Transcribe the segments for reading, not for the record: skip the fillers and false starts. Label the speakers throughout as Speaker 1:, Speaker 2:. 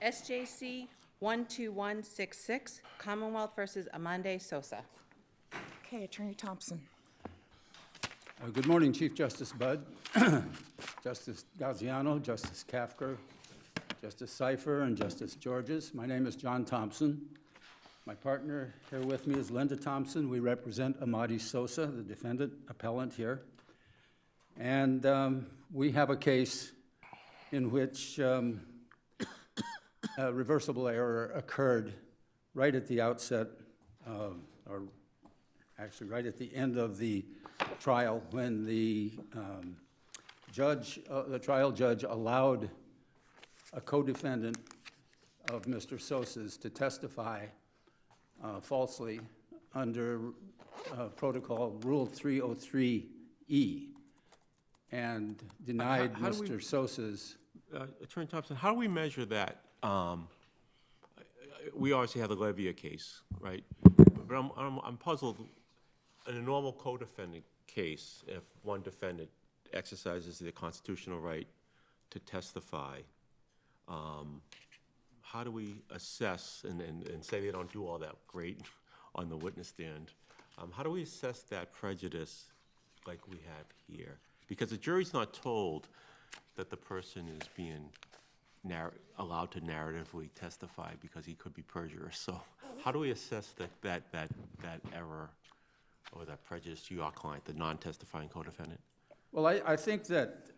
Speaker 1: SJC-12166, Commonwealth versus Amadi Sosa.
Speaker 2: Okay, Attorney Thompson.
Speaker 3: Good morning, Chief Justice Budd, Justice Gaziano, Justice Kafker, Justice Cipher, and Justice Georges. My name is John Thompson. My partner here with me is Linda Thompson. We represent Amadi Sosa, the defendant appellant here. And we have a case in which a reversible error occurred right at the outset, or actually right at the end of the trial, when the trial judge allowed a co-defendant of Mr. Sosa's to testify falsely under protocol Rule 303E, and denied Mr. Sosa's.
Speaker 4: Attorney Thompson, how do we measure that? We obviously have the Levia case, right? But I'm puzzled. In a normal co-defendant case, if one defendant exercises their constitutional right to testify, how do we assess, and say they don't do all that great on the witness stand, how do we assess that prejudice like we have here? Because the jury's not told that the person is being allowed to narratively testify because he could be perjurous. So how do we assess that error or that prejudice to your client, the non-testifying co-defendant?
Speaker 3: Well, I think that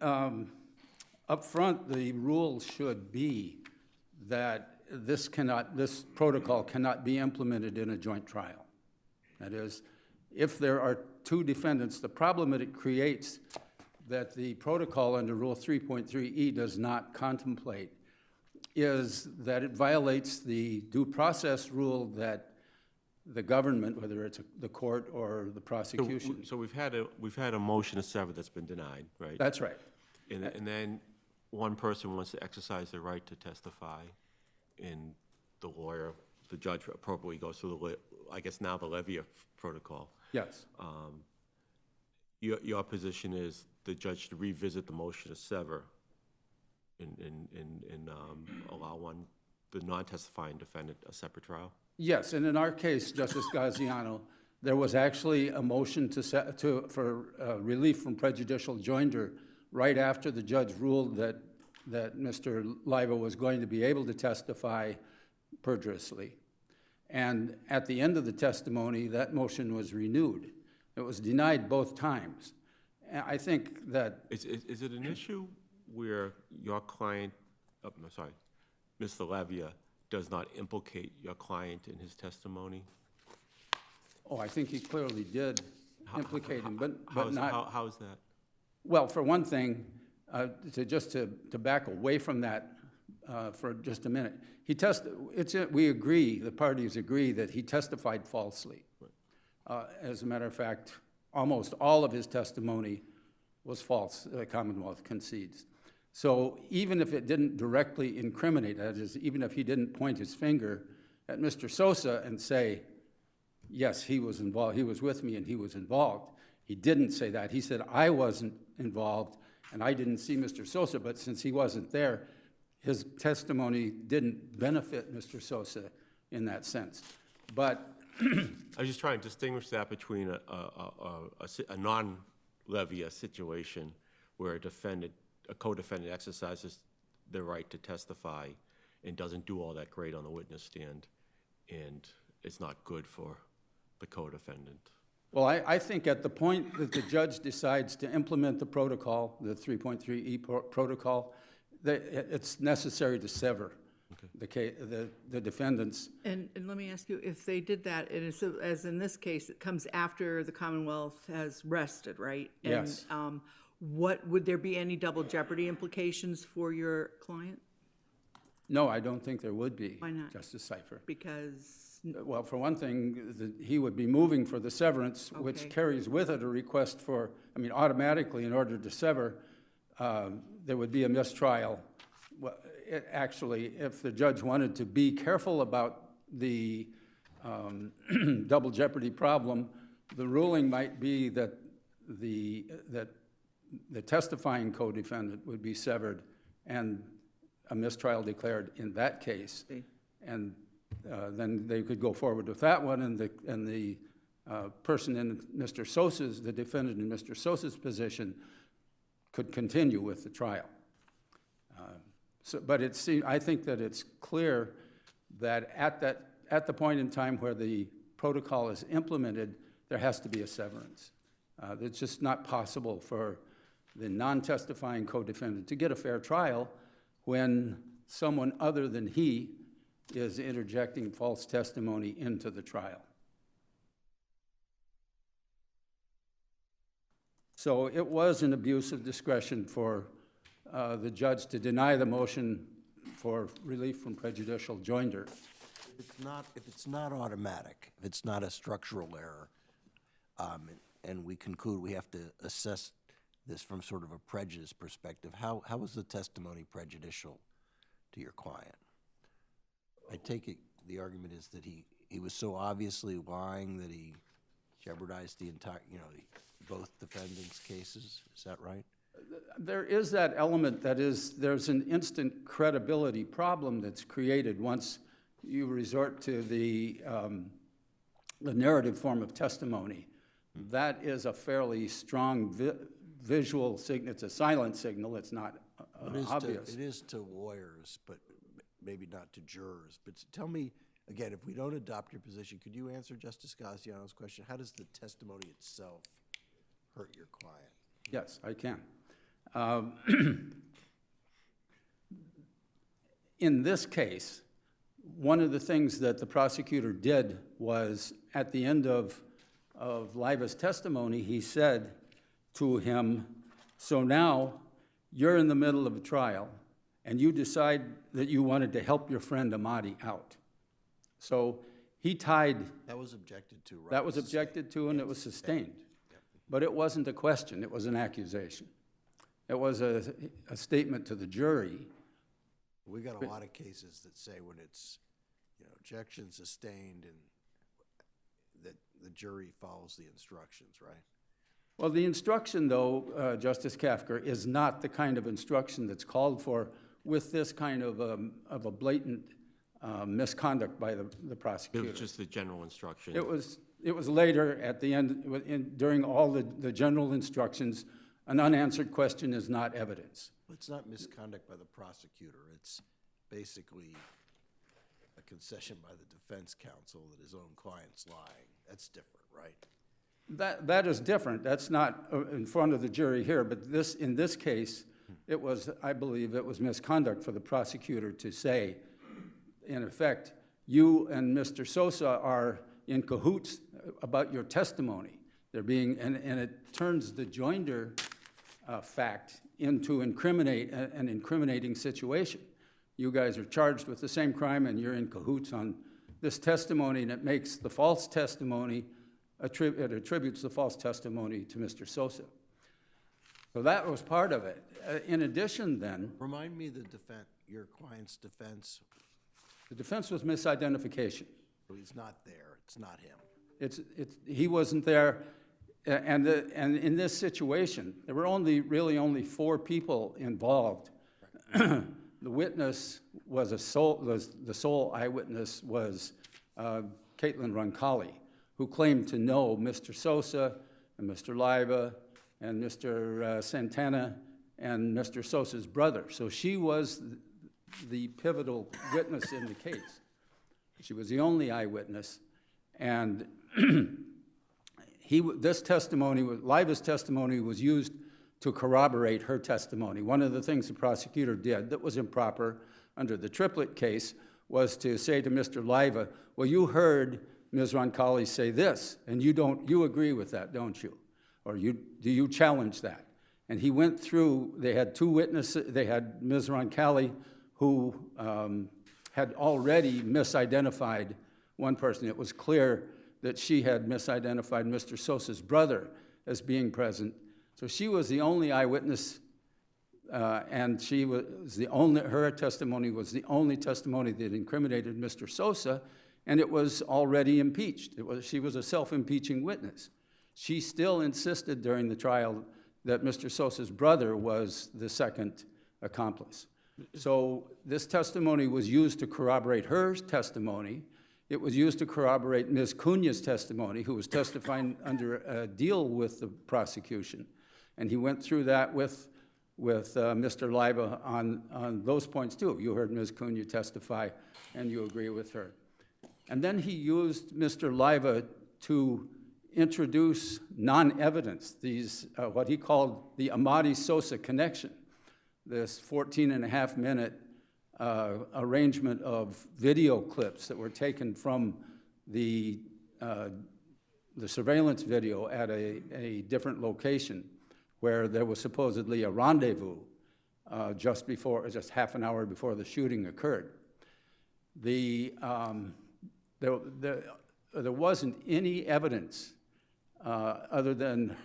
Speaker 3: up front, the rule should be that this protocol cannot be implemented in a joint trial. That is, if there are two defendants, the problem that it creates that the protocol under Rule 3.3E does not contemplate is that it violates the due process rule that the government, whether it's the court or the prosecution.
Speaker 4: So we've had a motion to sever that's been denied, right?
Speaker 3: That's right.
Speaker 4: And then one person wants to exercise their right to testify, and the judge appropriately goes through I guess now the Levia protocol.
Speaker 3: Yes.
Speaker 4: Your position is the judge to revisit the motion to sever and allow the non-testifying defendant a separate trial?
Speaker 3: Yes, and in our case, Justice Gaziano, there was actually a motion for relief from prejudicial joinder right after the judge ruled that Mr. Leiva was going to be able to testify perjurously. And at the end of the testimony, that motion was renewed. It was denied both times. And I think that...
Speaker 4: Is it an issue where your client, Mr. Levia, does not implicate your client in his testimony?
Speaker 3: Oh, I think he clearly did implicate him, but not...
Speaker 4: How is that?
Speaker 3: Well, for one thing, to back away from that for just a minute, we agree, the parties agree that he testified falsely. As a matter of fact, almost all of his testimony was false, the Commonwealth concedes. So even if it didn't directly incriminate, that is, even if he didn't point his finger at Mr. Sosa and say, yes, he was involved, he was with me and he was involved, he didn't say that. He said, I wasn't involved and I didn't see Mr. Sosa, but since he wasn't there, his testimony didn't benefit Mr. Sosa in that sense. But
Speaker 4: I was just trying to distinguish that between a non-Levia situation where a co-defendant exercises their right to testify and doesn't do all that great on the witness stand, and it's not good for the co-defendant.
Speaker 3: Well, I think at the point that the judge decides to implement the protocol, the 3.3E protocol, that it's necessary to sever the defendants.
Speaker 5: And let me ask you, if they did that, and it's, as in this case, it comes after the Commonwealth has rested, right? And,
Speaker 3: Yes.
Speaker 5: would there be any double jeopardy implications for your client?
Speaker 3: No, I don't think there would be.
Speaker 5: Why not?
Speaker 3: Justice Cipher.
Speaker 5: Because...
Speaker 3: Well, for one thing, he would be moving for the severance, which
Speaker 5: Okay.
Speaker 3: carries with it a request for, automatically, in order to sever, there would be a mistrial. Well, actually, if the judge wanted to be careful about the double jeopardy problem, the ruling might be that the testifying co-defendant would be severed and a mistrial declared in that case.
Speaker 5: See.
Speaker 3: And then they could go forward with that one, and the person in Mr. Sosa's, the defendant in Mr. Sosa's position, could continue with the trial. But I think that it's clear that at the point in time where the protocol is implemented, there has to be a severance. It's just not possible for the non-testifying co-defendant to get a fair trial when someone other than he is interjecting false testimony into the trial. So it was an abuse of discretion for the judge to deny the motion for relief from prejudicial joinder.
Speaker 6: If it's not automatic, if it's not a structural error, and we conclude we have to assess this from sort of a prejudice perspective, how was the testimony prejudicial to your client? I take it the argument is that he was so obviously lying that he jeopardized the entire, both defendants' cases. Is that right?
Speaker 3: There is that element there's an instant credibility problem that's created once you resort to the narrative form of testimony. That is a fairly strong visual signal. It's a silent signal. It's not obvious.
Speaker 6: It is to lawyers, but maybe not to jurors. But tell me, again, if we don't adopt your position, could you answer Justice Gaziano's question? How does the testimony itself hurt your client?
Speaker 3: Yes, I can. In this case, one of the things that the prosecutor did was, at the end of Liva's testimony, he said to him, so now you're in the middle of a trial, and you decide that you wanted to help your friend Amadi out. So he tied...
Speaker 6: That was objected to, right?
Speaker 3: That was objected to, and it was sustained. But it wasn't a question, it was an accusation. It was a statement to the jury.
Speaker 6: We got a lot of cases that say when it's, objection sustained and that the jury follows the instructions, right?
Speaker 3: Well, the instruction, though, Justice Kafker, is not the kind of instruction that's called for with this kind of a blatant misconduct by the prosecutor.
Speaker 4: It was just the general instruction.
Speaker 3: It was later at the end, during all the general instructions, an unanswered question is not evidence.
Speaker 6: It's not misconduct by the prosecutor. It's basically a concession by the defense counsel that his own client's lying. That's different, right?
Speaker 3: That is different. That's not in front of the jury here, but in this case, I believe it was misconduct for the prosecutor to say, in effect, you and Mr. Sosa are in cahoots about your testimony. And it turns the joinder fact into an incriminating situation. You guys are charged with the same crime, and you're in cahoots on this testimony, and it makes the false testimony, it attributes the false testimony to Mr. Sosa. So that was part of it. In addition, then...
Speaker 6: Remind me your client's defense.
Speaker 3: The defense was misidentification.
Speaker 6: So he's not there. It's not him.
Speaker 3: He wasn't there, and in this situation, there were really only 4 people involved. The witness was the sole eyewitness was Caitlin Roncalli, who claimed to know Mr. Sosa and Mr. Liva and Mr. Santana and Mr. Sosa's brother. So she was the pivotal witness in the case. She was the only eyewitness, and Liva's testimony was used to corroborate her testimony. One of the things the prosecutor did that was improper under the triplet case was to say to Mr. Liva, well, you heard Ms. Roncalli say this, and you agree with that, don't you? Or do you challenge that? And he went through, they had 2 witnesses, they had Ms. Roncalli, who had already misidentified one person. It was clear that she had misidentified Mr. Sosa's brother as being present. So she was the only eyewitness, and her testimony was the only testimony that incriminated Mr. Sosa, and it was already impeached. She was a self-impeaching witness. She still insisted during the trial that Mr. Sosa's brother was the second accomplice. So this testimony was used to corroborate her testimony. It was used to corroborate Ms. Cunha's testimony, who was testifying under a deal with the prosecution. And he went through that with Mr. Leiba on those points too. You heard Ms. Cunha testify, and you agree with her. And then he used Mr. Leiba to introduce non-evidence, these, what he called the Amadi Sosa connection, this 14-and-a-half-minute arrangement of video clips that were taken from the surveillance video at a different location where there was supposedly a rendezvous just half an hour before the shooting occurred. There wasn't any evidence other than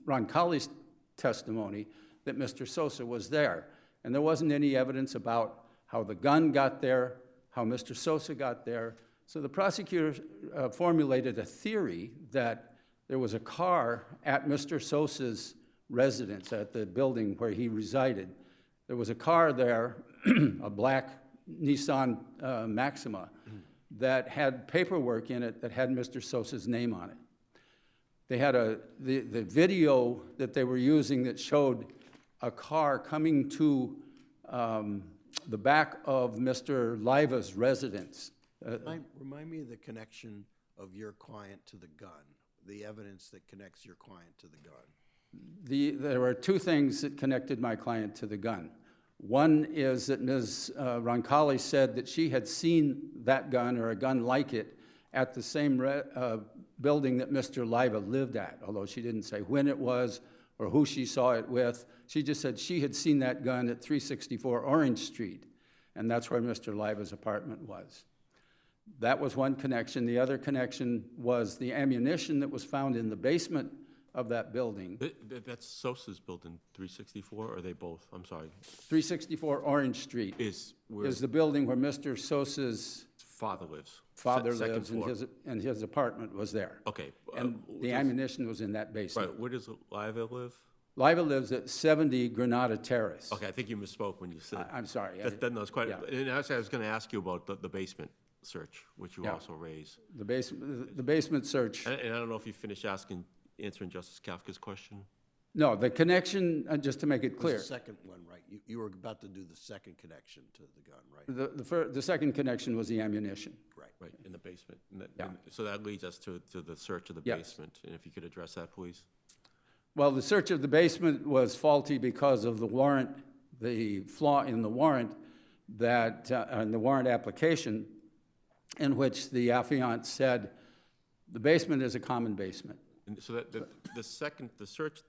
Speaker 3: Roncalli's testimony that Mr. Sosa was there. And there wasn't any evidence about how the gun got there, how Mr. Sosa got there. So the prosecutor formulated a theory that there was a car at Mr. Sosa's residence, at the building where he resided. There was a car there, a black Nissan Maxima, that had paperwork in it that had Mr. Sosa's name on it. They had the video that they were using that showed a car coming to the back of Mr. Leiva's residence.
Speaker 6: Remind me of the connection of your client to the gun, the evidence that connects your client to the gun.
Speaker 3: There were two things that connected my client to the gun. One is that Ms. Roncalli said that she had seen that gun or a gun like it at the same building that Mr. Leiva lived at, although she didn't say when it was or who she saw it with. She just said she had seen that gun at 364 Orange Street, and that's where Mr. Leiva's apartment was. That was one connection. The other connection was the ammunition that was found in the basement of that building.
Speaker 4: That's Sosa's building, 364, or are they both? I'm sorry.
Speaker 3: 364 Orange Street
Speaker 4: Is
Speaker 3: the building where Mr. Sosa's
Speaker 4: father lives?
Speaker 3: father
Speaker 4: Second
Speaker 3: lives,
Speaker 4: floor.
Speaker 3: and his apartment was there.
Speaker 4: Okay.
Speaker 3: And the ammunition was in that basement.
Speaker 4: Right, where does Leiva live?
Speaker 3: Leiva lives at 70 Granada Terrace.
Speaker 4: Okay, I think you misspoke when you said.
Speaker 3: I'm sorry.
Speaker 4: That was quite,
Speaker 3: yeah.
Speaker 4: and actually, I was going to ask you about the basement search, which you
Speaker 3: Yeah.
Speaker 4: also raised.
Speaker 3: The basement search.
Speaker 4: And I don't know if you finished answering Justice Kafka's question?
Speaker 3: No, the connection, just to make it
Speaker 6: It
Speaker 3: clear,
Speaker 6: was the second one, right? You were about to do the second connection to the gun, right?
Speaker 3: the second connection was the ammunition.
Speaker 4: Right, in the basement.
Speaker 3: Yeah.
Speaker 4: So that leads us to the search of the
Speaker 3: Yes.
Speaker 4: basement, and if you could address that, please.
Speaker 3: Well, the search of the basement was faulty because of the warrant, the flaw in the warrant in the warrant application, in which the affiant said the basement is a common basement.
Speaker 4: And so that the search,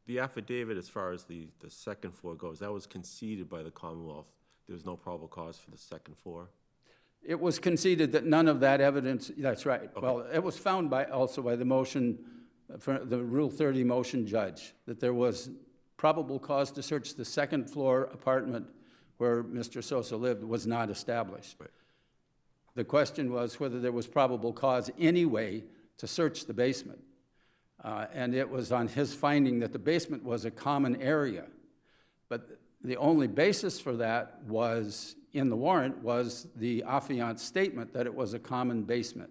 Speaker 4: the affidavit as far as the second floor goes, that was conceded by the Commonwealth. There was no probable cause for the second floor?
Speaker 3: It was conceded that none of that evidence, that's right.
Speaker 4: Okay.
Speaker 3: Well, it was found also by the motion, for the Rule 30 motion judge, that there was probable cause to search the second floor apartment where Mr. Sosa lived was not established.
Speaker 4: Right.
Speaker 3: The question was whether there was probable cause anyway to search the basement. And it was on his finding that the basement was a common area. But the only basis for that was, in the warrant, was the affiant's statement that it was a common basement.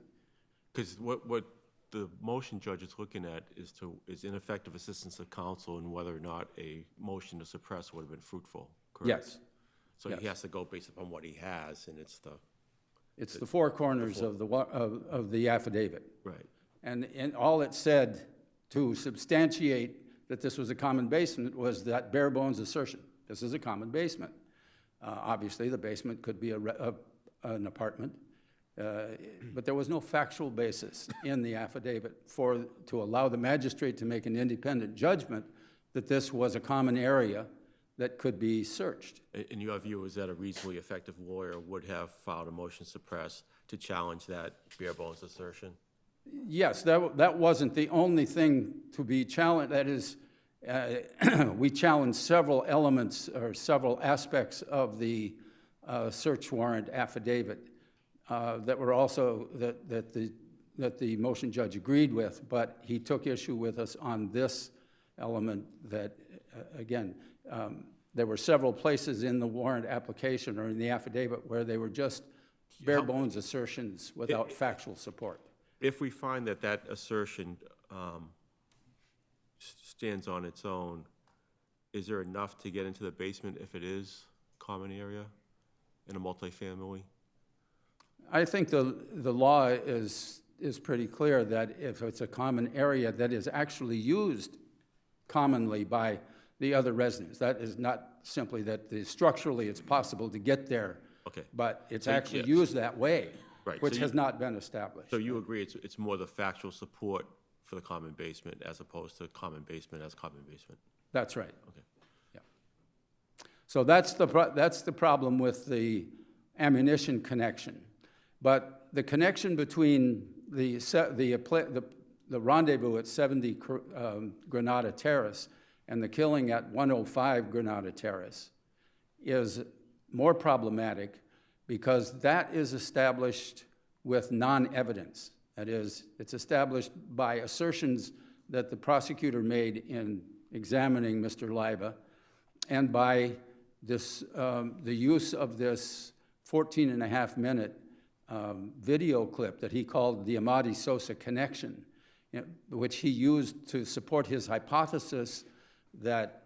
Speaker 4: Because what the motion judge is looking at is ineffective assistance of counsel and whether or not a motion to suppress would have been fruitful, correct?
Speaker 3: Yes.
Speaker 4: So
Speaker 3: Yes.
Speaker 4: he has to go based upon what he has, and it's
Speaker 3: It's the four corners of the affidavit.
Speaker 4: right.
Speaker 3: And all it said to substantiate that this was a common basement was that bare bones assertion. This is a common basement. Obviously, the basement could be an apartment, but there was no factual basis in the affidavit to allow the magistrate to make an independent judgment that this was a common area that could be searched.
Speaker 4: In your view, is that a reasonably effective lawyer would have filed a motion to suppress to challenge that bare bones assertion?
Speaker 3: Yes, that wasn't the only thing to be challenged. That is, we challenged several elements or several aspects of the search warrant affidavit that were also that the motion judge agreed with, but he took issue with us on this element that, again, there were several places in the warrant application or in the affidavit where they were just bare bones assertions without factual support.
Speaker 4: If we find that that assertion stands on its own, is there enough to get into the basement if it is common area in a multifamily?
Speaker 3: I think the law is pretty clear that if it's a common area that is actually used commonly by the other residents, that is not simply that structurally it's possible to get there,
Speaker 4: Okay.
Speaker 3: but it's
Speaker 4: So,
Speaker 3: actually
Speaker 4: yes.
Speaker 3: used that way,
Speaker 4: Right, so
Speaker 3: which
Speaker 4: you-
Speaker 3: has not been established.
Speaker 4: So you agree it's more the factual support for the common basement as opposed to common basement as common basement?
Speaker 3: That's right.
Speaker 4: Okay.
Speaker 3: Yeah. So that's the problem with the ammunition connection. But the connection between the rendezvous at 70 Granada Terrace and the killing at 105 Granada Terrace is more problematic because that is established with non-evidence. That is, it's established by assertions that the prosecutor made in examining Mr. Leiva and by this, the use of this 14.5-minute video clip that he called the Amadi Sosa connection, which he used to support his hypothesis that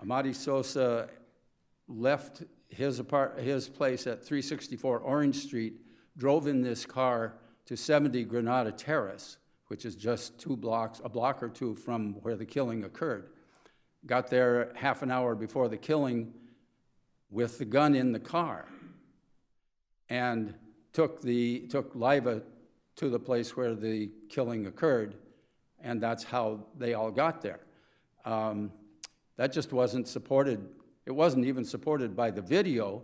Speaker 3: Amadi Sosa left his place at 364 Orange Street, drove in this car to 70 Granada Terrace, which is just a block or two from where the killing occurred. Got there half an hour before the killing with the gun in the car, and took Leiva to the place where the killing occurred, and that's how they all got there. That just wasn't supported. It wasn't even supported by the video,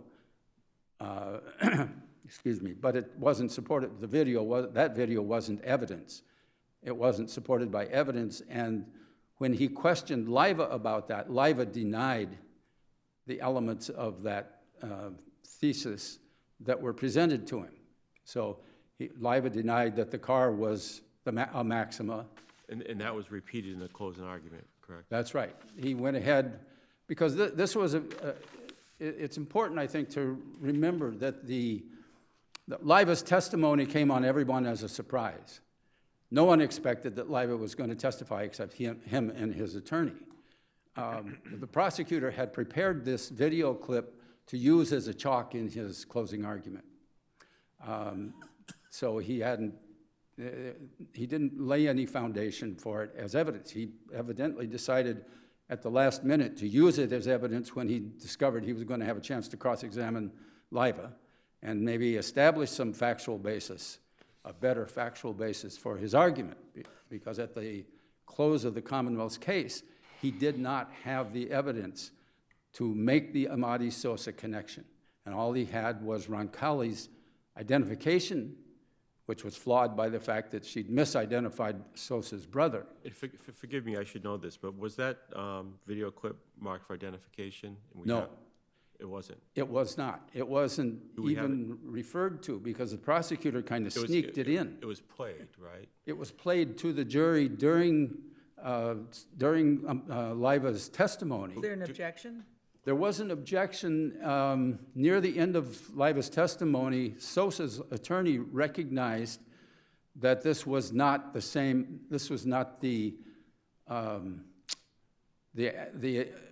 Speaker 3: excuse me, but it wasn't supported, that video wasn't evidence. It wasn't supported by evidence, and when he questioned Leiva about that, Leiva denied the elements of that thesis that were presented to him. So Leiva denied that the car was a Maxima.
Speaker 4: And that was repeated in the closing argument, correct?
Speaker 3: That's right. He went ahead, because this was it's important, I think, to remember that that Leiva's testimony came on everyone as a surprise. No one expected that Leiva was going to testify except him and his attorney. The prosecutor had prepared this video clip to use as a chalk in his closing argument. So he didn't lay any foundation for it as evidence. He evidently decided at the last minute to use it as evidence when he discovered he was going to have a chance to cross-examine Leiva and maybe establish some factual basis, a better factual basis for his argument, because at the close of the Commonwealth's case, he did not have the evidence to make the Amadi Sosa connection. And all he had was Roncalli's identification, which was flawed by the fact that she'd misidentified Sosa's brother.
Speaker 4: Forgive me, I should know this, but was that video clip marked for identification?
Speaker 3: No.
Speaker 4: It wasn't?
Speaker 3: It was not. It wasn't even referred to because the prosecutor kind of sneaked it in.
Speaker 4: It was played, right?
Speaker 3: It was played to the jury during Leiva's testimony.
Speaker 5: Is there an objection?
Speaker 3: There was an objection near the end of Leiva's testimony. Sosa's attorney recognized that this was not the same. This was not the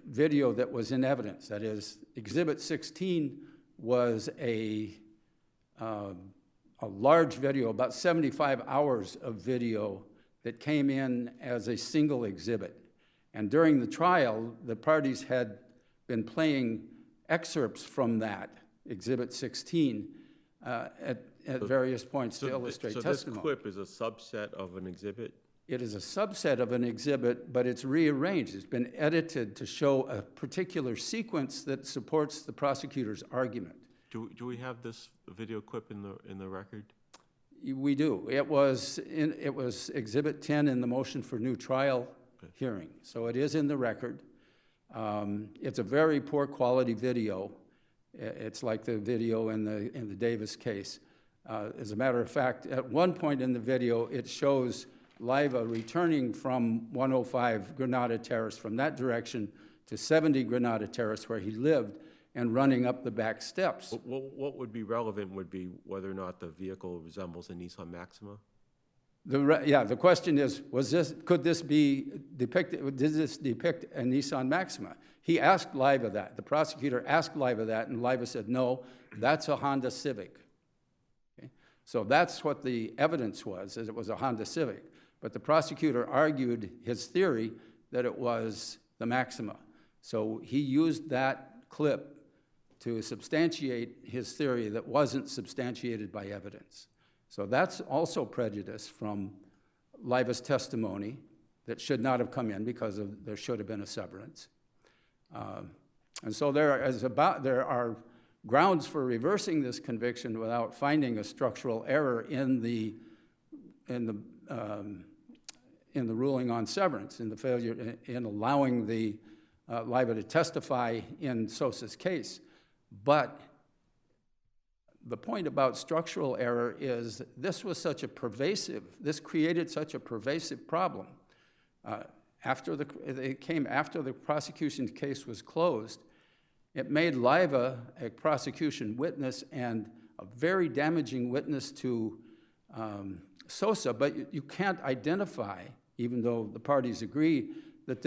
Speaker 3: video that was in evidence. That is, Exhibit 16 was a large video, about 75 hours of video that came in as a single exhibit. And during the trial, the parties had been playing excerpts from that, Exhibit 16, at various points to illustrate testimony.
Speaker 4: So this clip is a subset of an exhibit?
Speaker 3: It is a subset of an exhibit, but it's rearranged. It's been edited to show a particular sequence that supports the prosecutor's argument.
Speaker 4: Do we have this video clip in the record?
Speaker 3: We do. It was Exhibit 10 in the motion for new trial hearing, so it is in the record. It's a very poor quality video. It's like the video in the Davis case. As a matter of fact, at one point in the video, it shows Leiva returning from 105 Granada Terrace from that direction to 70 Granada Terrace where he lived and running up the back steps.
Speaker 4: What would be relevant would be whether or not the vehicle resembles a Nissan Maxima?
Speaker 3: The question is, could this be depicted, did this depict a Nissan Maxima? He asked Liva that. The prosecutor asked Liva that, and Liva said, no, that's a Honda Civic. Okay? So that's what the evidence was, that it was a Honda Civic. But the prosecutor argued his theory that it was the Maxima. So he used that clip to substantiate his theory that wasn't substantiated by evidence. So that's also prejudice from Liva's testimony that should not have come in because there should have been a severance. And so there are grounds for reversing this conviction without finding a structural error in the ruling on severance, in the failure in allowing the Liva to testify in Sosa's case. But the point about structural error is this created such a pervasive problem. It came after the prosecution's case was closed. It made Liva a prosecution witness and a very damaging witness to Sosa, but you can't identify, even though the parties agree, that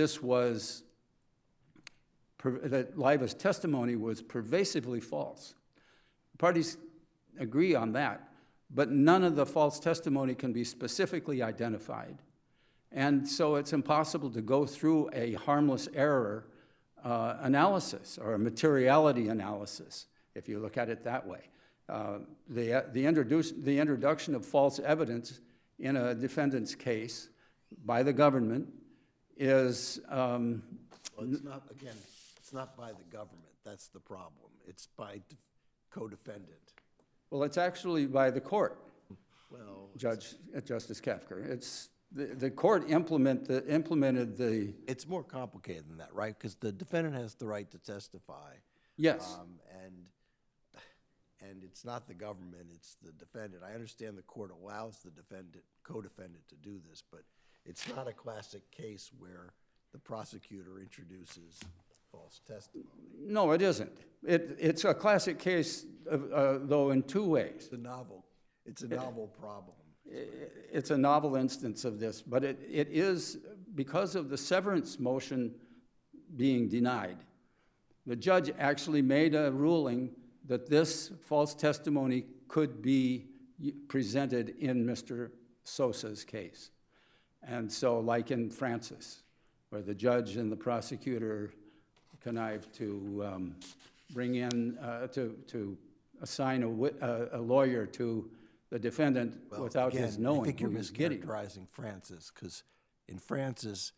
Speaker 3: that Liva's testimony was pervasively false. The parties agree on that, but none of the false testimony can be specifically identified. And so it's impossible to go through a harmless error analysis or a materiality analysis, if you look at it that way. The introduction of false evidence in a defendant's case by the government is...
Speaker 6: Well, it's not by the government. That's the problem. It's by co-defendant.
Speaker 3: Well, it's actually by the court,
Speaker 6: Well,
Speaker 3: Justice Kafker. It's the court implemented the...
Speaker 6: it's more complicated than that, right? Because the defendant has the right to testify.
Speaker 3: Yes.
Speaker 6: And it's not the government, it's the defendant. I understand the court allows the co-defendant to do this, but it's not a classic case where the prosecutor introduces false testimony.
Speaker 3: No, it isn't. It's a classic case, though, in two ways.
Speaker 6: It's a novel problem.
Speaker 3: It's a novel instance of this, but it is because of the severance motion being denied. The judge actually made a ruling that this false testimony could be presented in Mr. Sosa's case. And so, like in Francis, where the judge and the prosecutor connived to bring in, to assign a lawyer to the defendant without his knowing.
Speaker 6: I think you're
Speaker 3: who he was getting.
Speaker 6: mischaracterizing Francis, because in Francis,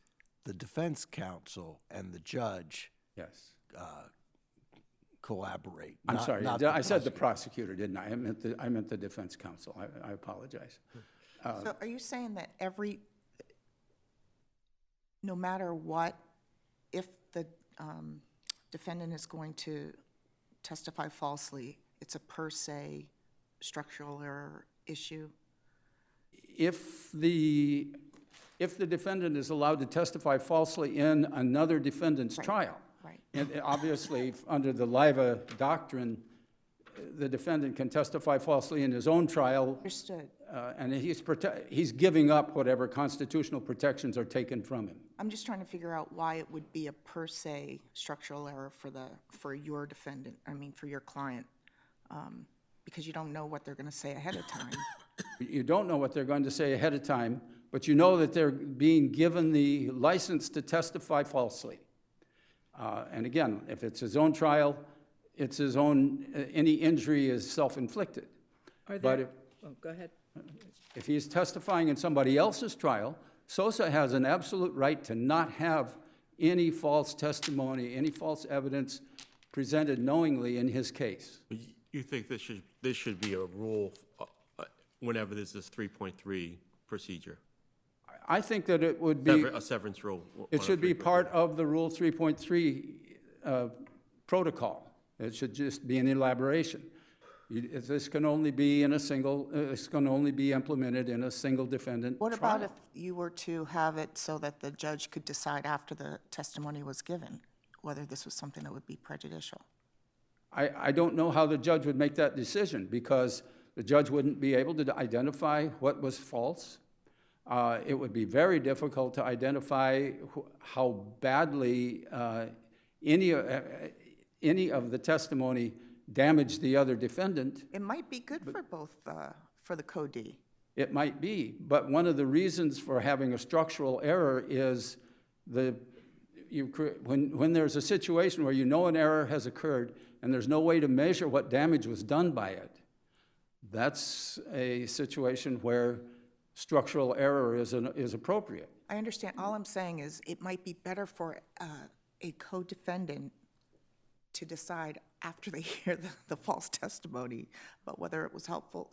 Speaker 6: the defense counsel and the judge
Speaker 3: Yes.
Speaker 6: collaborate.
Speaker 3: I'm
Speaker 6: not-
Speaker 3: sorry,
Speaker 6: not
Speaker 3: I said the prosecutor, didn't I? I meant the defense counsel. I apologize.
Speaker 2: So are you saying that no matter what, if the defendant is going to testify falsely, it's a per se structural error issue?
Speaker 3: If the defendant is allowed to testify falsely in another defendant's trial,
Speaker 2: Right.
Speaker 3: and obviously under the Liva doctrine, the defendant can testify falsely in his own trial,
Speaker 2: Understood.
Speaker 3: and he's giving up whatever constitutional protections are taken from him.
Speaker 2: I'm just trying to figure out why it would be a per se structural error for your defendant, for your client, because you don't know what they're going to say ahead of time.
Speaker 3: You don't know what they're going to say ahead of time, but you know that they're being given the license to testify falsely. And again, if it's his own trial, it's his own, any injury is self-inflicted. But
Speaker 5: Go ahead.
Speaker 3: if he's testifying in somebody else's trial, Sosa has an absolute right to not have any false testimony, any false evidence presented knowingly in his case.
Speaker 4: You think this should be a rule whenever there's this 3.3 procedure?
Speaker 3: I think that it would be...
Speaker 4: A severance rule.
Speaker 3: It should be part of the Rule 3.3 protocol. It should just be an elaboration. This can only be this can only be implemented in a single defendant
Speaker 2: What
Speaker 3: trial.
Speaker 2: about if you were to have it so that the judge could decide after the testimony was given? whether this was something that would be prejudicial.
Speaker 3: I don't know how the judge would make that decision, because the judge wouldn't be able to identify what was false. It would be very difficult to identify how badly any of the testimony damaged the other defendant.
Speaker 2: It might be good for both, for the COD.
Speaker 3: It might be, but one of the reasons for having a structural error is when there's a situation where you know an error has occurred and there's no way to measure what damage was done by it, that's a situation where structural error is appropriate.
Speaker 2: I understand. All I'm saying is it might be better for a co-defendant to decide after they hear the false testimony about whether it was helpful,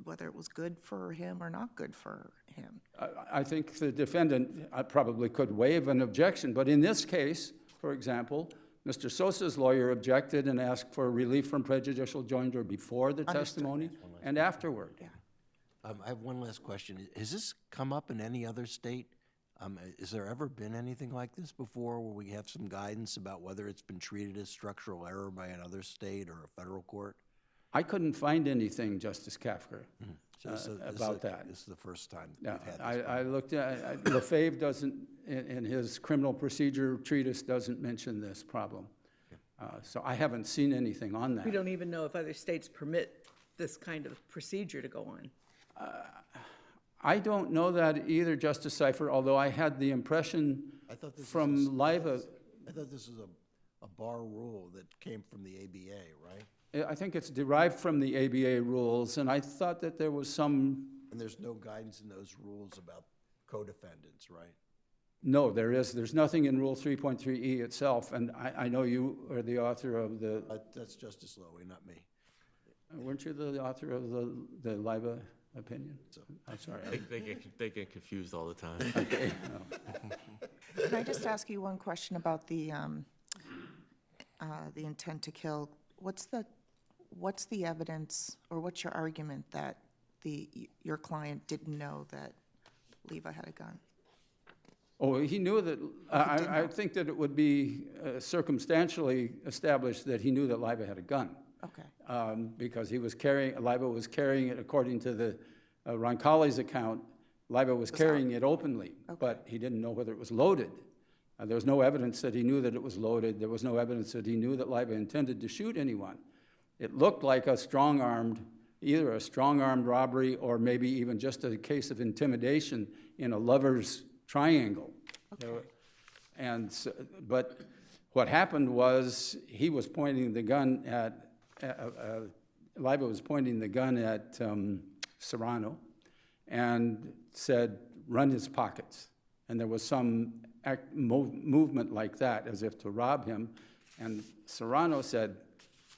Speaker 2: whether it was good for him or not good for him.
Speaker 3: I think the defendant probably could waive an objection, but in this case, for example, Mr. Sosa's lawyer objected and asked for relief from prejudicial joinder before the testimony and afterward.
Speaker 2: Yeah.
Speaker 6: I have one last question. Has this come up in any other state? Has there ever been anything like this before where we have some guidance about whether it's been treated as structural error by another state or a federal court?
Speaker 3: I couldn't find anything, Justice Kafker, about that.
Speaker 6: This is the first time
Speaker 3: No,
Speaker 6: we've had this.
Speaker 3: I looked at, Lefebvre doesn't, in his criminal procedure treatise, doesn't mention this problem. So I haven't seen anything on that.
Speaker 5: We don't even know if other states permit this kind of procedure to go on.
Speaker 3: I don't know that either, Justice Cipher, although I had the impression
Speaker 6: I thought this
Speaker 3: from
Speaker 6: was
Speaker 3: Liva,
Speaker 6: I thought this was a bar rule that came from the ABA, right?
Speaker 3: I think it's derived from the ABA rules, and I thought that there was some,
Speaker 6: And there's no guidance in those rules about co-defendants, right?
Speaker 3: no, there's nothing in Rule 3.3E itself, and I know you are the author of the,
Speaker 6: That's Justice Lowy, not me.
Speaker 3: weren't you the author of the Liva opinion? I'm sorry.
Speaker 4: They get confused all the time.
Speaker 3: Okay.
Speaker 2: Can I just ask you one question about the intent to kill? What's the evidence, or what's your argument that your client didn't know that Leva had a gun?
Speaker 3: Oh, he knew that, I think that it would be circumstantially established that he knew that Liva had a gun.
Speaker 2: Okay.
Speaker 3: Because Liva was carrying it, according to the Roncalli's account, Liva was carrying it openly, but he didn't know whether it was loaded. There was no evidence that he knew that it was loaded. There was no evidence that he knew that Liva intended to shoot anyone. It looked like either a strong-armed robbery or maybe even just a case of intimidation in a lover's triangle.
Speaker 2: Okay.
Speaker 3: But what happened was he was pointing the gun at, Liva was pointing the gun at Serrano and said, run his pockets. And there was some movement like that, as if to rob him. And Serrano said,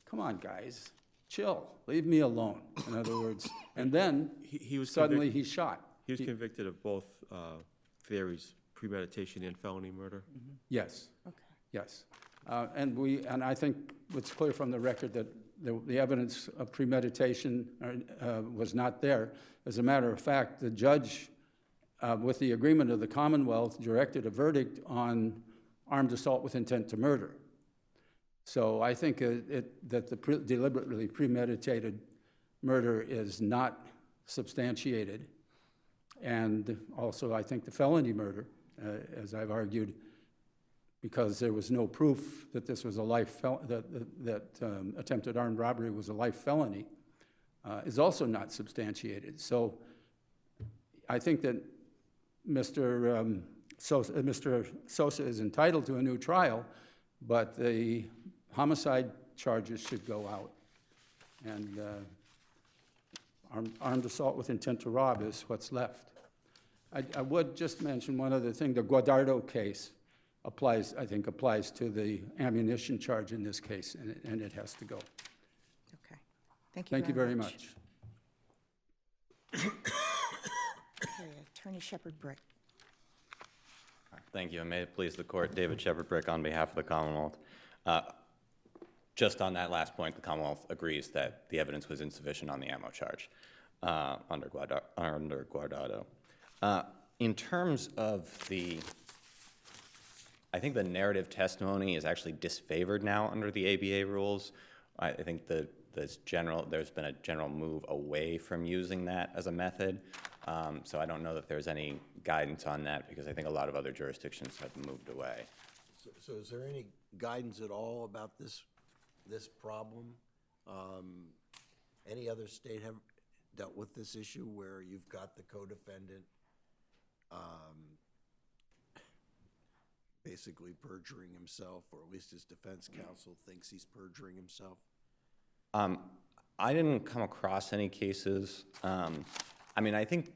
Speaker 3: come on, guys, chill, leave me alone, in other words. And then
Speaker 4: He was
Speaker 3: suddenly he shot.
Speaker 4: He was convicted of both theories, premeditation and felony murder.
Speaker 3: Yes.
Speaker 2: Okay.
Speaker 3: Yes. And I think it's clear from the record that the evidence of premeditation was not there. As a matter of fact, the judge, with the agreement of the Commonwealth, directed a verdict on armed assault with intent to murder. So I think that the deliberately premeditated murder is not substantiated. And also, I think the felony murder, as I've argued, because there was no proof that this was that attempted armed robbery was a life felony, is also not substantiated. So I think that Mr. Sosa is entitled to a new trial, but the homicide charges should go out. And armed assault with intent to rob is what's left. I would just mention one other thing. The Guadardo case applies to the ammunition charge in this case, and it has to go.
Speaker 2: Okay. Thank you.
Speaker 3: Thank you very much.
Speaker 2: Okay, Attorney Shepard-Brick.
Speaker 7: Thank you, and may it please the court, David Shepard-Brick on behalf of the Commonwealth. Just on that last point, the Commonwealth agrees that the evidence was insufficient on the ammo charge under Guardado. In terms of the I think the narrative testimony is actually disfavored now under the ABA rules. I think there's been a general move away from using that as a method. So I don't know that there's any guidance on that, because I think a lot of other jurisdictions have moved away.
Speaker 6: So is there any guidance at all about this problem? Any other state have dealt with this issue where you've got the co-defendant basically perjuring himself, or at least his defense counsel thinks he's perjuring himself?
Speaker 7: I didn't come across any cases. I mean, I think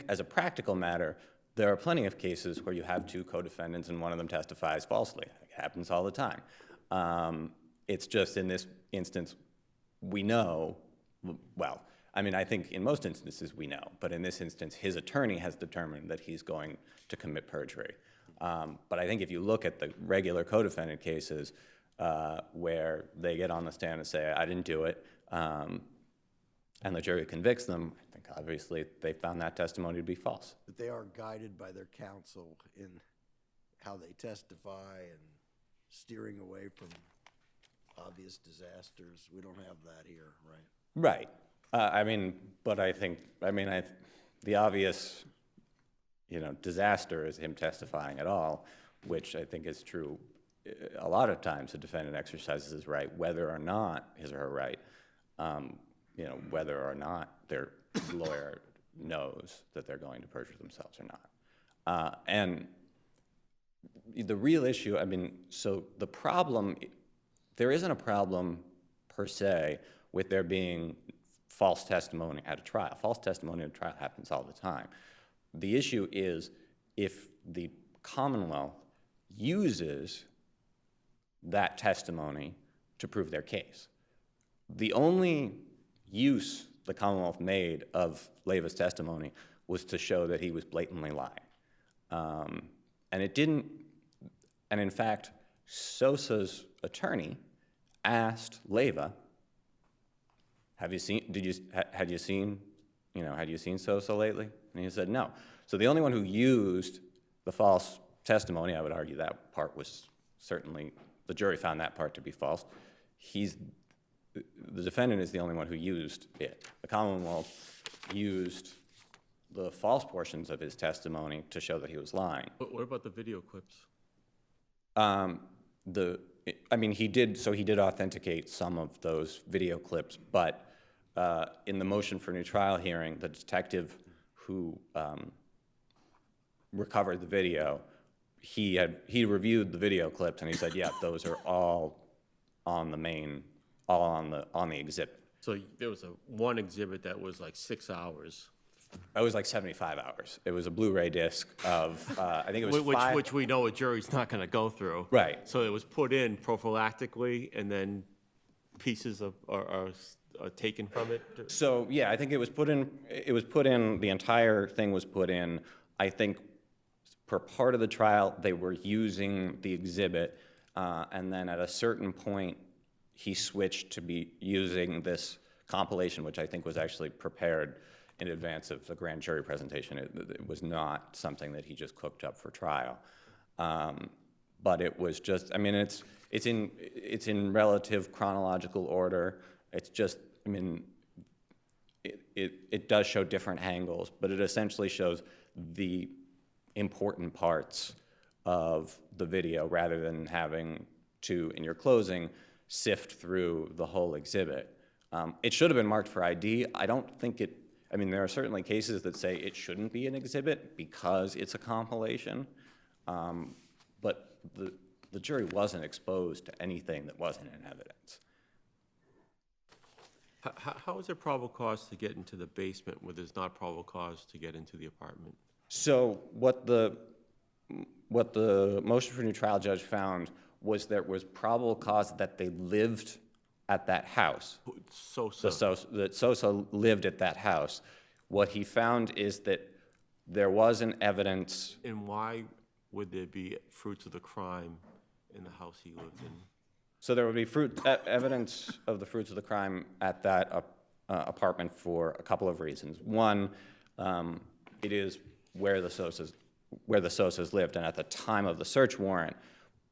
Speaker 7: as a practical matter, there are plenty of cases where you have two co-defendants and one of them testifies falsely. It happens all the time. It's just in this instance, we know, well, I mean, I think in most instances we know, but in this instance, his attorney has determined that he's going to commit perjury. But I think if you look at the regular co-defendant cases where they get on the stand and say, I didn't do it, and the jury convicts them, I think obviously they found that testimony to be false.
Speaker 6: But they are guided by their counsel in how they testify and steering away from obvious disasters. We don't have that here, right?
Speaker 7: Right. I mean, but I think, the obvious, disaster is him testifying at all, which I think is true. A lot of times the defendant exercises his right, whether or not his or her right, whether or not their lawyer knows that they're going to perjure themselves or not. And the real issue, so the problem, there isn't a problem per se with there being false testimony at a trial. False testimony at a trial happens all the time. The issue is if the Commonwealth uses that testimony to prove their case. The only use the Commonwealth made of Leiva's testimony was to show that he was blatantly lying. And it didn't, and in fact, Sosa's attorney asked Leiva, had you seen Sosa lately? And he said no. So the only one who used the false testimony, I would argue that part was certainly, the jury found that part to be false. The defendant is the only one who used it. The Commonwealth used the false portions of his testimony to show that he was lying.
Speaker 4: But what about the video clips?
Speaker 7: He did authenticate some of those video clips, but in the motion for new trial hearing, the detective who recovered the video, he reviewed the video clips and he said, yeah, those are all on the exhibit.
Speaker 4: So there was one exhibit that was like 6 hours.
Speaker 7: It was like 75 hours. It was a Blu-ray disc of, I think it was
Speaker 4: Which we know a jury's not going to go through.
Speaker 7: Right.
Speaker 4: So it was put in prophylactically, and then pieces are taken from it?
Speaker 7: So, yeah, I think it was put in, the entire thing was put in. I think for part of the trial, they were using the exhibit, and then at a certain point, he switched to be using this compilation, which I think was actually prepared in advance of the grand jury presentation. It was not something that he just cooked up for trial. But it was just, it's in relative chronological order. It's just, it does show different angles, but it essentially shows the important parts of the video rather than having to, in your closing, sift through the whole exhibit. It should have been marked for ID. I don't think it, there are certainly cases that say it shouldn't be an exhibit because it's a compilation, but the jury wasn't exposed to anything that wasn't in evidence.
Speaker 4: How is there probable cause to get into the basement where there's not probable cause to get into the apartment?
Speaker 7: So what the motion for new trial judge found was there was probable cause that they lived at that house.
Speaker 4: Sosa.
Speaker 7: That Sosa lived at that house. What he found is that there wasn't evidence.
Speaker 4: And why would there be fruits of the crime in the house he lived in?
Speaker 7: So there would be evidence of the fruits of the crime at that apartment for a couple of reasons. One, it is where the Sosas where the Sosas lived, and at the time of the search warrant,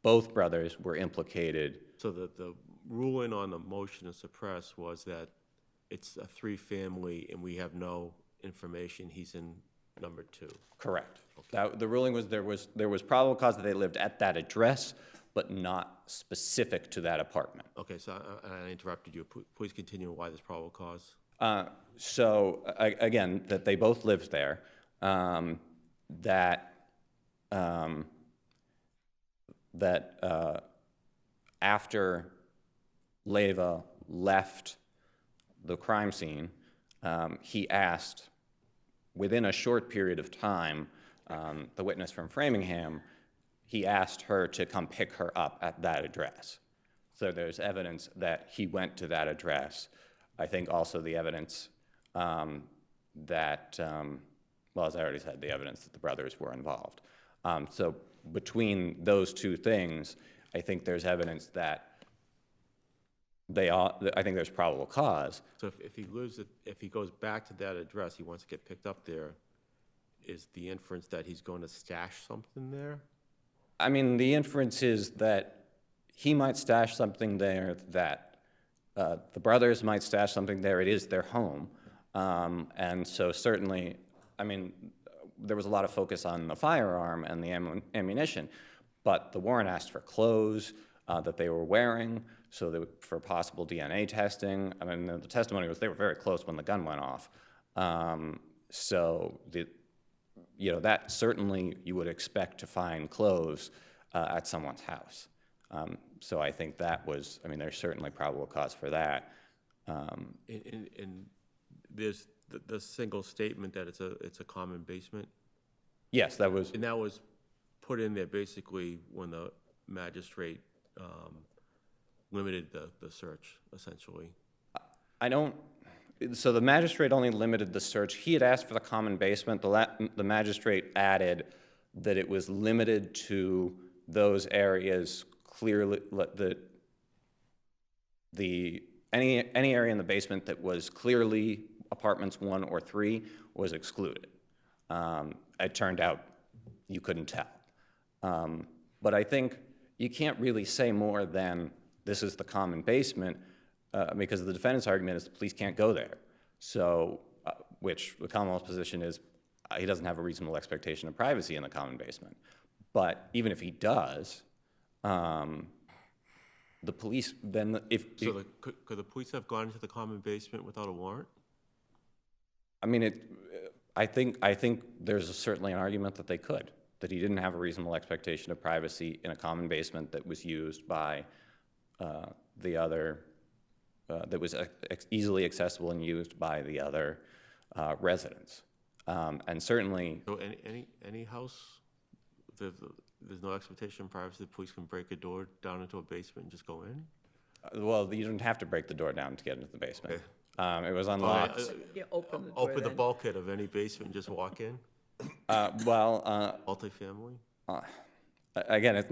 Speaker 7: both brothers were implicated.
Speaker 4: So the ruling on the motion to suppress was that it's a three-family and we have no information, he's in number 2.
Speaker 7: Correct. The ruling was there was probable cause that they lived at that address, but not specific to that apartment.
Speaker 4: Okay, so I interrupted you. Please continue why there's probable cause.
Speaker 7: Again, that they both lived there, after Leyva left the crime scene, he asked, within a short period of time, the witness from Framingham, he asked her to come pick her up at that address. So there's evidence that he went to that address. I think also the evidence that, well, as I already said, the evidence that the brothers were involved. So between those two things, I think there's evidence that I think there's probable cause.
Speaker 4: So if he goes back to that address, he wants to get picked up there, is the inference that he's going to stash something there?
Speaker 7: I mean, the inference is that he might stash something there, that the brothers might stash something there. It is their home. And so certainly, I mean, there was a lot of focus on the firearm and the ammunition, but the warrant asked for clothes that they were wearing, so that for possible DNA testing. I mean, the testimony was they were very close when the gun went off. So that certainly you would expect to find clothes at someone's house. So I think that was, I mean, there's certainly probable cause for that.
Speaker 4: And there's the single statement that it's a common basement?
Speaker 7: Yes, that was.
Speaker 4: And that was put in there basically when the magistrate limited the search, essentially.
Speaker 7: So the magistrate only limited the search. He had asked for the common basement. The magistrate added that it was limited to those areas clearly, any area in the basement that was clearly apartments 1 or 3 was excluded. It turned out you couldn't tell. But I think you can't really say more than this is the common basement because the defendant's argument is the police can't go there. So, which the Commonwealth's position is he doesn't have a reasonable expectation of privacy in the common basement. But even if he does, the police then,
Speaker 4: could the police have gone into the common basement without a warrant?
Speaker 7: I mean, I think there's certainly an argument that they could, that he didn't have a reasonable expectation of privacy in a common basement that was used by the other, that was easily accessible and used by the other residents. And certainly...
Speaker 4: So any house, there's no expectation of privacy, the police can break a door down into a basement and just go in?
Speaker 7: Well, you don't have to break the door down to get into the basement. Okay. It was unlocked.
Speaker 5: You open the door.
Speaker 4: Open the bulkhead of any basement and just walk in? Multifamily?
Speaker 7: Again, it's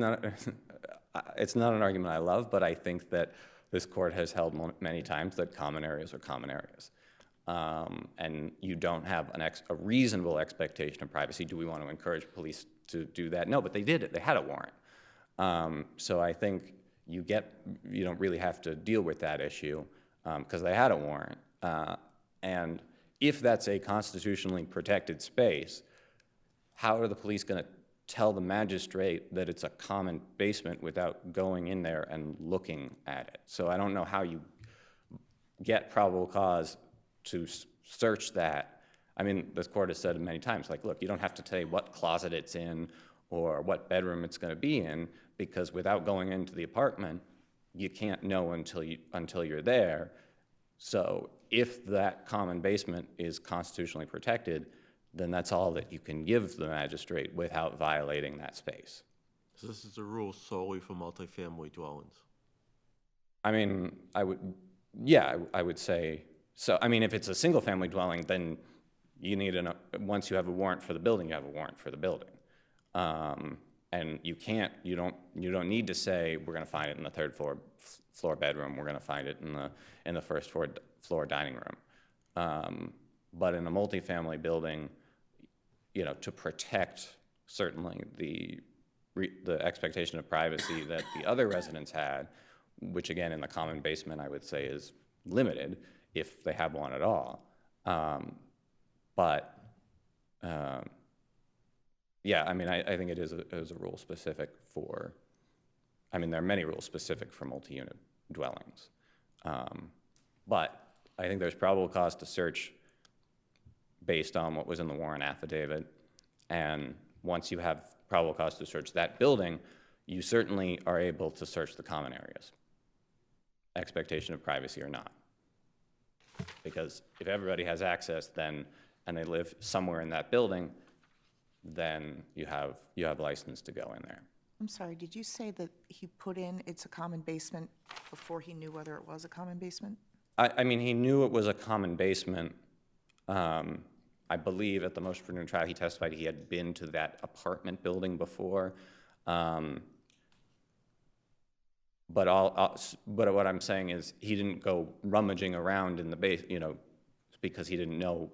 Speaker 7: not an argument I love, but I think that this court has held many times that common areas are common areas. And you don't have a reasonable expectation of privacy. Do we want to encourage police to do that? No, but they did it. They had a warrant. So I think you don't really have to deal with that issue because they had a warrant. And if that's a constitutionally protected space, how are the police going to tell the magistrate that it's a common basement without going in there and looking at it? So I don't know how you get probable cause to search that. I mean, this court has said many times, like, look, you don't have to say what closet it's in or what bedroom it's going to be in, because without going into the apartment, you can't know until you're there. So if that common basement is constitutionally protected, then that's all that you can give the magistrate without violating that space.
Speaker 4: So this is a rule solely for multifamily dwellings?
Speaker 7: I mean, I would say so. I mean, if it's a single-family dwelling, then you need once you have a warrant for the building, you have a warrant for the building. And you don't need to say we're going to find it in the third floor bedroom. We're going to find it in the first floor dining room. But in a multifamily building, to protect certainly the expectation of privacy that the other residents had, which again in the common basement I would say is limited if they have one at all. Yeah, I mean, I think it is a rule specific for, I mean, there are many rules specific for multi-unit dwellings. But I think there's probable cause to search based on what was in the warrant affidavit. And once you have probable cause to search that building, you certainly are able to search the common areas, expectation of privacy or not. Because if everybody has access then, and they live somewhere in that building, then you have license to go in there.
Speaker 2: I'm sorry, did you say that he put in it's a common basement before he knew whether it was a common basement?
Speaker 7: I mean, he knew it was a common basement. I believe at the motion for new trial, he testified he had been to that apartment building before. But what I'm saying is he didn't go rummaging around in the base, because he didn't know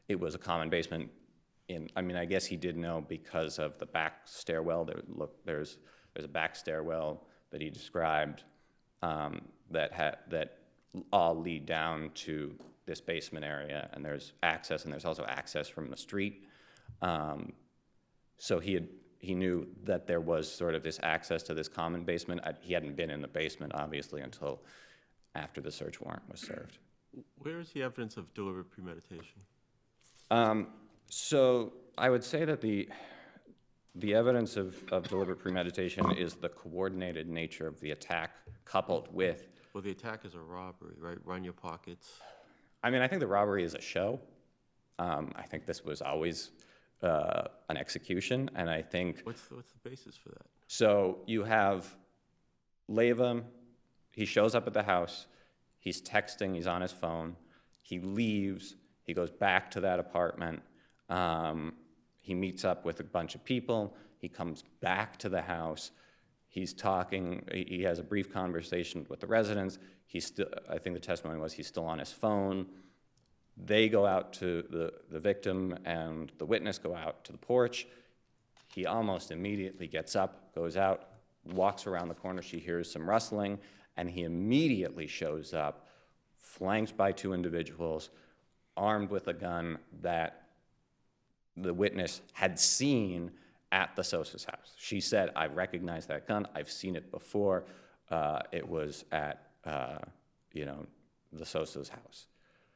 Speaker 7: it was a common basement. I mean, I guess he did know because of the back stairwell. There's a back stairwell that he described that all lead down to this basement area, and there's access, and there's also access from the street. So he knew that there was sort of this access to this common basement. He hadn't been in the basement, obviously, until after the search warrant was served.
Speaker 4: Where is the evidence of deliberate premeditation?
Speaker 7: So I would say that the evidence of deliberate premeditation is the coordinated nature of the attack coupled with...
Speaker 4: Well, the attack is a robbery, right? Run your pockets.
Speaker 7: I mean, I think the robbery is a show. I think this was always an execution, and I think...
Speaker 4: What's the basis for that?
Speaker 7: So you have Leyva, he shows up at the house, he's texting, he's on his phone, he leaves, he goes back to that apartment, he meets up with a bunch of people, he comes back to the house, he's talking, he has a brief conversation with the residents, he's still, I think the testimony was he's still on his phone. They go out to the victim and the witness go out to the porch. He almost immediately gets up, goes out, walks around the corner, she hears some rustling, and he immediately shows up, flanked by two individuals, armed with a gun that the witness had seen at the Sosa's house. She said, I recognize that gun, I've seen it before. It was at, the Sosa's house.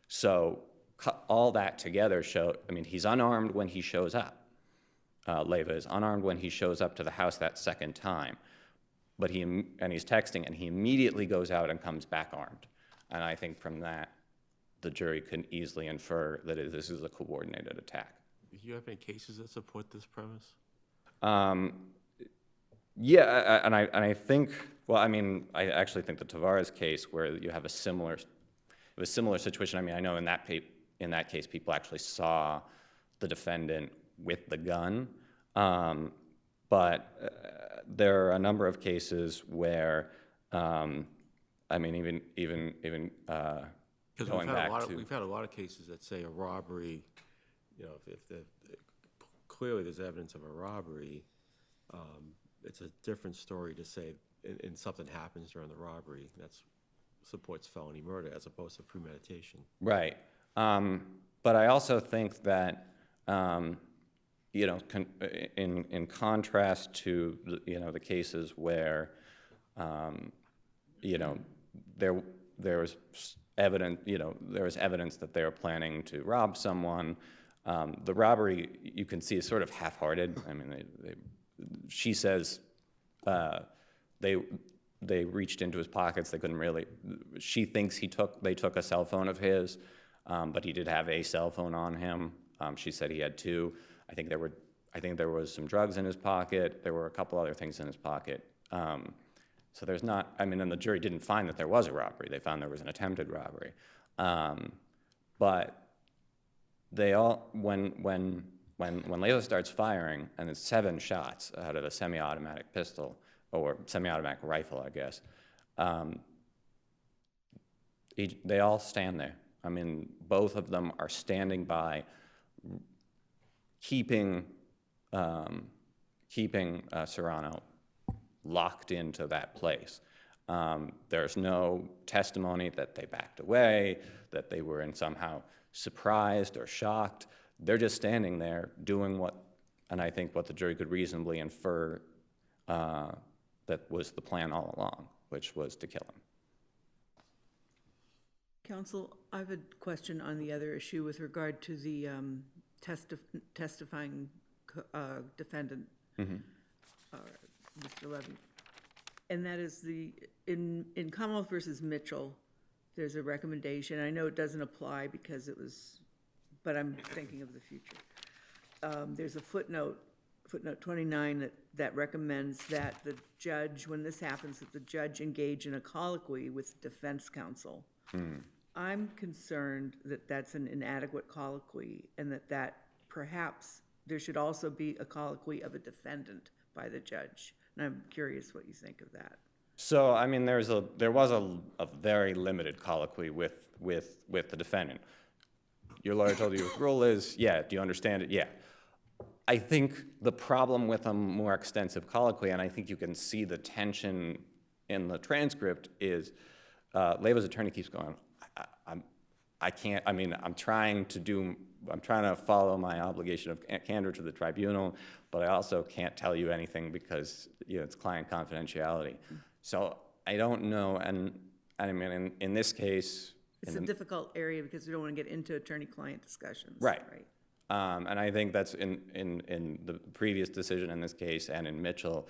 Speaker 7: So all that together he's unarmed when he shows up. Leyva is unarmed when he shows up to the house that second time. But he's texting, and he immediately goes out and comes back armed. And I think from that, the jury can easily infer that this is a coordinated attack.
Speaker 4: Do you have any cases that support this premise?
Speaker 7: Yeah, and I think, well, I mean, I actually think the Tavares case where you have a similar situation. I mean, I know in that case, people actually saw the defendant with the gun, but there are a number of cases where, I mean, even going back to...
Speaker 4: We've had a lot of cases that say a robbery, clearly there's evidence of a robbery, it's a different story to say, and something happens during the robbery, that supports felony murder as opposed to premeditation.
Speaker 7: Right. But I also think that, in contrast to, the cases where, there was evidence that they were planning to rob someone. The robbery, you can see, is sort of half-hearted. I mean, she says they reached into his pockets. They couldn't really. She thinks they took a cell phone of his, but he did have a cell phone on him. She said he had two. I think there was some drugs in his pocket. There were a couple other things in his pocket. So there's not. I mean, and the jury didn't find that there was a robbery. They found there was an attempted robbery. But they all when Leyva starts firing, and it's 7 shots out of a semi-automatic pistol, or semi-automatic rifle, I guess, they all stand there. I mean, both of them are standing by, keeping keeping Serrano locked into that place. There's no testimony that they backed away, that they were somehow surprised or shocked. They're just standing there doing and I think what the jury could reasonably infer that was the plan all along, which was to kill him.
Speaker 5: Counsel, I have a question on the other issue with regard to the testifying defendant, Mr. Levy. And that is in Commonwealth versus Mitchell, there's a recommendation. I know it doesn't apply because it was, but I'm thinking of the future. There's a footnote 29, that recommends that the judge, when this happens, that the judge engage in a colloquy with defense counsel. I'm concerned that that's an inadequate colloquy and that perhaps there should also be a colloquy of a defendant by the judge. And I'm curious what you think of that.
Speaker 7: So, I mean, there was a very limited colloquy with the defendant. Your lawyer told you what the rule is. Yeah. Do you understand it? Yeah. I think the problem with a more extensive colloquy, and I think you can see the tension in the transcript, is Leiva's attorney keeps going, I'm trying to follow my obligation of candor to the tribunal, but I also can't tell you anything because it's client confidentiality. So I don't know, and I mean, in this case...
Speaker 5: It's a difficult area because we don't want to get into attorney-client discussions.
Speaker 7: Right. And I think that's in the previous decision in this case and in Mitchell,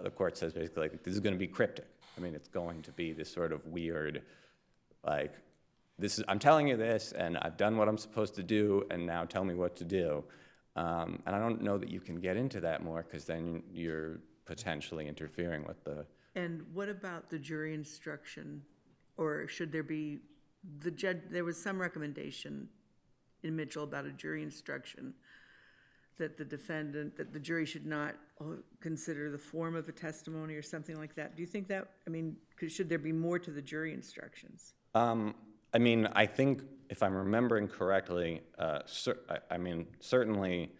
Speaker 7: the court says basically, like, this is going to be cryptic. I mean, it's going to be this sort of weird, like, I'm telling you this, and I've done what I'm supposed to do, and now tell me what to do. And I don't know that you can get into that more, because then you're potentially interfering with the...
Speaker 5: And what about the jury instruction? Or should there be, there was some recommendation in Mitchell about a jury instruction that the jury should not consider the form of a testimony or something like that. Do you think that, should there be more to the jury instructions?
Speaker 7: I think, if I'm remembering correctly, certainly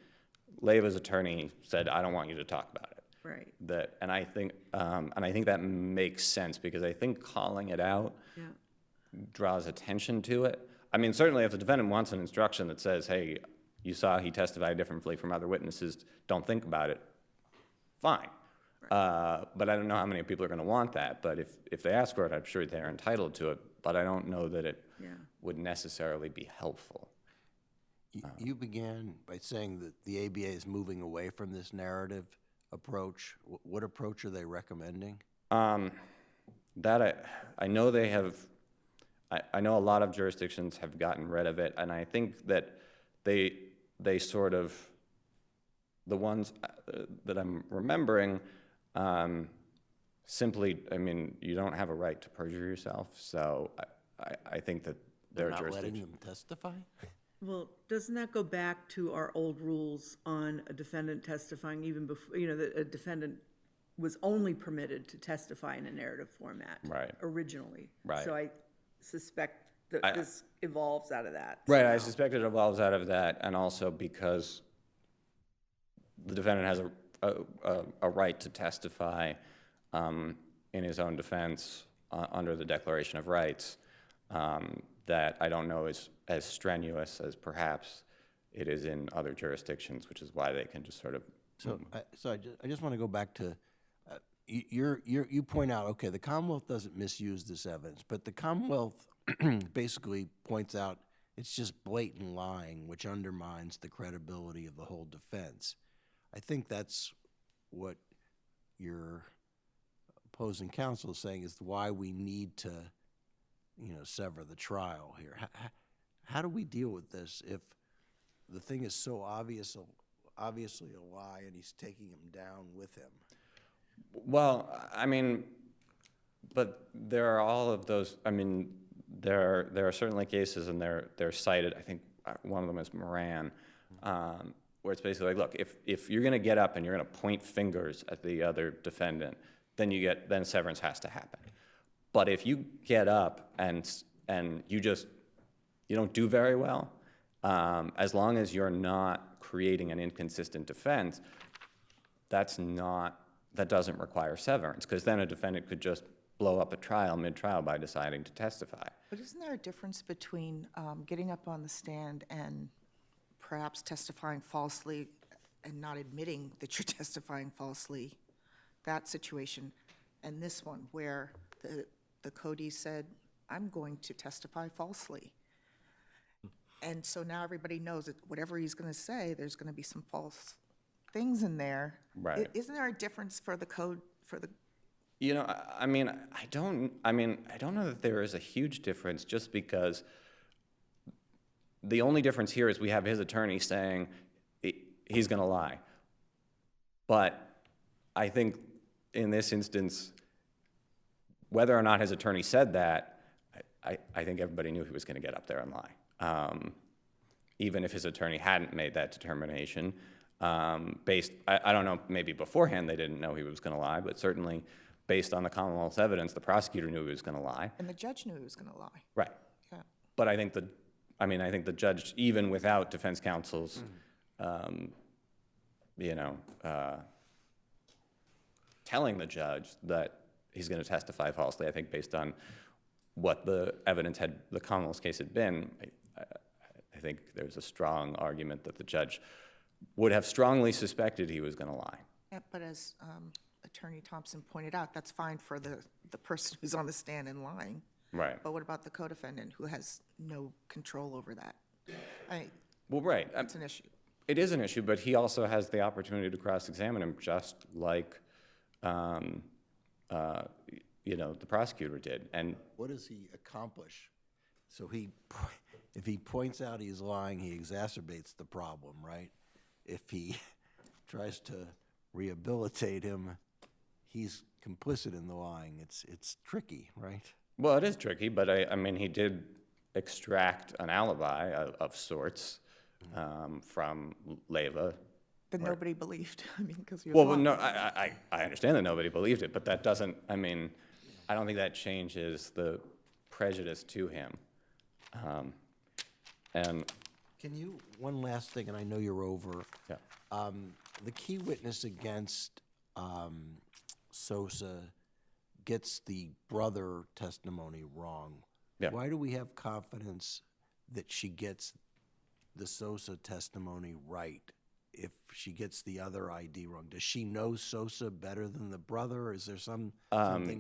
Speaker 7: Leiva's attorney said, I don't want you to talk about it.
Speaker 5: Right.
Speaker 7: And I think that makes sense, because I think calling it out draws attention to it. Certainly if the defendant wants an instruction that says, hey, you saw he testified differently from other witnesses, don't think about it, fine. Right. But I don't know how many people are going to want that. But if they ask for it, I'm sure they're entitled to it. But I don't know that it would necessarily be helpful.
Speaker 6: You began by saying that the ABA is moving away from this narrative approach. What approach are they recommending?
Speaker 7: That I know they have. I know a lot of jurisdictions have gotten rid of it, and I think that they sort of, the ones that I'm remembering, simply, you don't have a right to perjure yourself, so I think that
Speaker 6: they're not letting them testify?
Speaker 5: Well, doesn't that go back to our old rules on a defendant testifying even before, that a defendant was only permitted to testify in a narrative format originally?
Speaker 7: Right.
Speaker 5: So I suspect that this evolves out of that.
Speaker 7: Right, I suspect it evolves out of that, and also because the defendant has a right to testify in his own defense under the Declaration of Rights, that I don't know is as strenuous as perhaps it is in other jurisdictions, which is why they can just sort of...
Speaker 6: So I just want to go back to, you point out, okay, the Commonwealth doesn't misuse this evidence, but the Commonwealth basically points out it's just blatant lying, which undermines the credibility of the whole defense. I think that's what your opposing counsel is saying is why we need to, sever the trial here. How do we deal with this if the thing is so obviously a lie and he's taking him down with him?
Speaker 7: Well, but there are all of those, there are certainly cases, and they're cited, I think one of them is Moran, where it's basically like, look, if you're going to get up and you're going to point fingers at the other defendant, then severance has to happen. But if you get up and you don't do very well, as long as you're not creating an inconsistent defense, that doesn't require severance, because then a defendant could just blow up a trial, mid-trial, by deciding to testify.
Speaker 2: But isn't there a difference between getting up on the stand and perhaps testifying falsely and not admitting that you're testifying falsely, that situation, and this one where the Cody said, I'm going to testify falsely. And so now everybody knows that whatever he's going to say, there's going to be some false things in there.
Speaker 7: Right.
Speaker 2: Isn't there a difference for the code, for the,
Speaker 7: You know, I don't know that there is a huge difference, just because the only difference here is we have his attorney saying he's going to lie. But I think in this instance, whether or not his attorney said that, I think everybody knew he was going to get up there and lie. Even if his attorney hadn't made that determination, I don't know, maybe beforehand they didn't know he was going to lie, but certainly based on the Commonwealth's evidence, the prosecutor knew he was going to lie.
Speaker 2: and the judge knew he was going to lie.
Speaker 7: Right.
Speaker 2: Yeah.
Speaker 7: But I think the judge, even without defense counsel's, telling the judge that he's going to testify falsely, I think based on what the evidence the Commonwealth's case had been, I think there's a strong argument that the judge would have strongly suspected he was going to lie.
Speaker 2: Yeah, but as Attorney Thompson pointed out, that's fine for the person who's on the stand and lying.
Speaker 7: Right.
Speaker 2: But what about the co-defendant who has no control over that?
Speaker 7: Well, right.
Speaker 2: It's an issue.
Speaker 7: It is an issue, but he also has the opportunity to cross-examine him, just like, the prosecutor did. And
Speaker 6: What does he accomplish? So if he points out he's lying, he exacerbates the problem, right? If he tries to rehabilitate him, he's complicit in the lying. It's tricky, right?
Speaker 7: well, it is tricky, but he did extract an alibi of sorts from Leyva.
Speaker 2: That nobody believed, because he was
Speaker 7: Well,
Speaker 2: lying.
Speaker 7: no, I understand that nobody believed it, but that doesn't, I don't think that changes the prejudice to him. And,
Speaker 6: One last thing, and I know you're over.
Speaker 7: yeah,
Speaker 6: The key witness against Sosa gets the brother testimony wrong.
Speaker 7: Yeah.
Speaker 6: Why do we have confidence that she gets the Sosa testimony right if she gets the other ID wrong? Does she know Sosa better than the brother? Is there something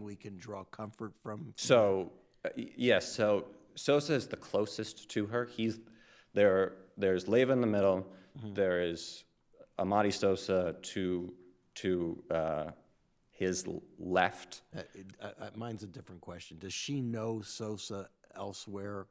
Speaker 6: we can draw comfort from?
Speaker 7: so, yes, so Sosa is the closest to her. There's Leyva in the middle, there is Amadi Sosa to his left.
Speaker 6: Mine's a different question. Does she know Sosa elsewhere?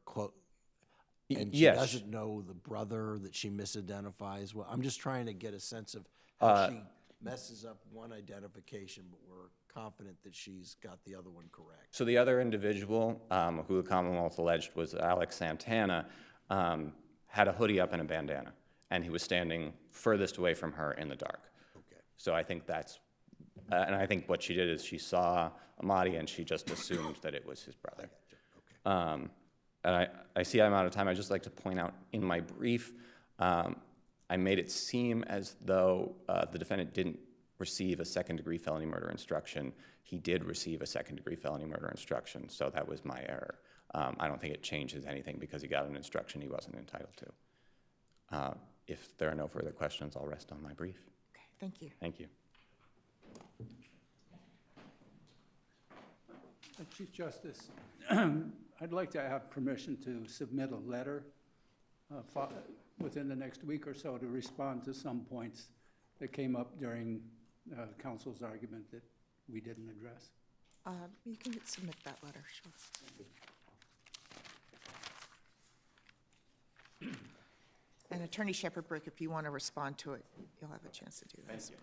Speaker 6: And she
Speaker 7: Yes.
Speaker 6: doesn't know the brother that she misidentifies? Well, I'm just trying to get a sense of how she messes up one identification, but we're confident that she's got the other one correct.
Speaker 7: So the other individual, who the Commonwealth alleged was Alex Santana, had a hoodie up and a bandana, and he was standing furthest away from her in the dark.
Speaker 6: Okay.
Speaker 7: So I think and I think what she did is she saw Amadi and she just assumed that it was his brother.
Speaker 6: Okay.
Speaker 7: And I see I'm out of time. I'd just like to point out in my brief, I made it seem as though the defendant didn't receive a second-degree felony murder instruction. He did receive a second-degree felony murder instruction, so that was my error. I don't think it changes anything because he got an instruction he wasn't entitled to. If there are no further questions, I'll rest on my brief.
Speaker 2: Okay, thank you.
Speaker 7: Thank you.
Speaker 3: Chief Justice, I'd like to have permission to submit a letter within the next week or so to respond to some points that came up during counsel's argument that we didn't address.
Speaker 2: You can submit that letter, sure. And Attorney Shepherd-Brick, if you want to respond to it, you'll have a chance to do that.
Speaker 7: Thank you.